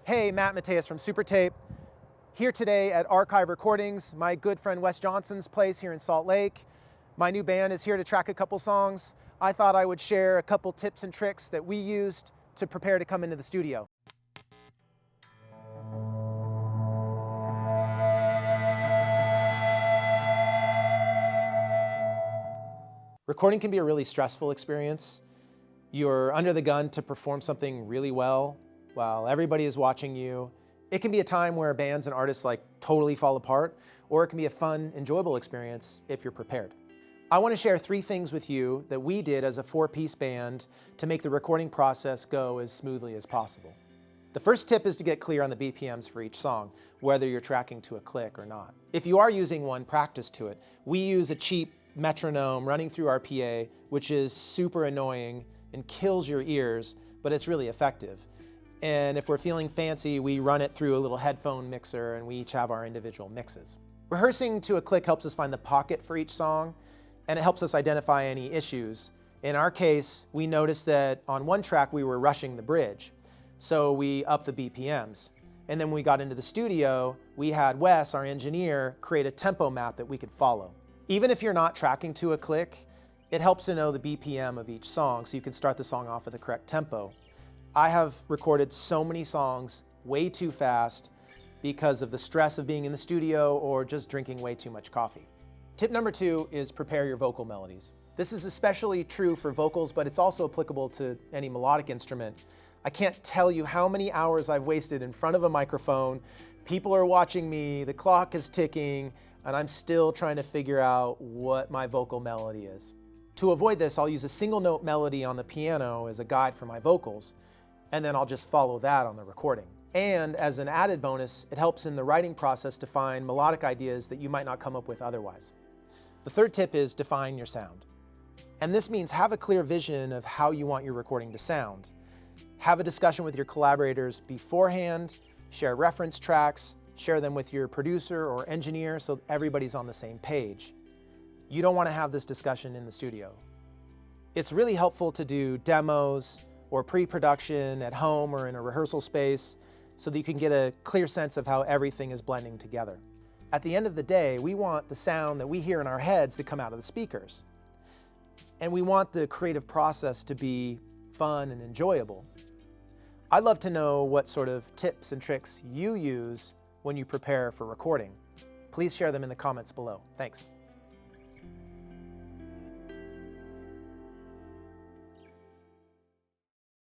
Hey, Matt Mateus from Super Tape. Here today at Archive Recordings, my good friend Wes Johnson's place here in Salt Lake. My new band is here to track a couple songs. I thought I would share a couple tips and tricks that we used to prepare to come into the studio. Recording can be a really stressful experience. You're under the gun to perform something really well while everybody is watching you. It can be a time where bands and artists totally fall apart, or it can be a fun, enjoyable experience if you're prepared. I want to share 3 things with you that we did as a 4-piece band to make the recording process go as smoothly as possible. The first tip is to get clear on the BPMs for each song, whether you're tracking to a click or not. If you are using one, practice to it. We use a cheap metronome running through our PA, which is super annoying and kills your ears, but it's really effective. And if we're feeling fancy, we run it through a little headphone mixer and we each have our individual mixes. Rehearsing to a click helps us find the pocket for each song, and it helps us identify any issues. In our case, we noticed that on one track we were rushing the bridge, so we upped the BPMs. And then when we got into the studio, we had Wes, our engineer, create a tempo map that we could follow. Even if you're not tracking to a click, it helps to know the BPM of each song so you can start the song off at the correct tempo. I have recorded so many songs way too fast because of the stress of being in the studio or just drinking way too much coffee. Tip number 2 is prepare your vocal melodies. This is especially true for vocals, but it's also applicable to any melodic instrument. I can't tell you how many hours I've wasted in front of a microphone. People are watching me, the clock is ticking, and I'm still trying to figure out what my vocal melody is. To avoid this, I'll use a single note melody on the piano as a guide for my vocals, and then I'll just follow that on the recording. And as an added bonus, it helps in the writing process to find melodic ideas that you might not come up with otherwise. The third tip is define your sound. And this means have a clear vision of how you want your recording to sound. Have a discussion with your collaborators beforehand, share reference tracks, share them with your producer or engineer so everybody's on the same page. You don't want to have this discussion in the studio. It's really helpful to do demos or pre-production at home or in a rehearsal space so that you can get a clear sense of how everything is blending together. At the end of the day, we want the sound that we hear in our heads to come out of the speakers. And we want the creative process to be fun and enjoyable. I'd love to know what sort of tips and tricks you use when you prepare for recording. Please share them in the comments below. Thanks.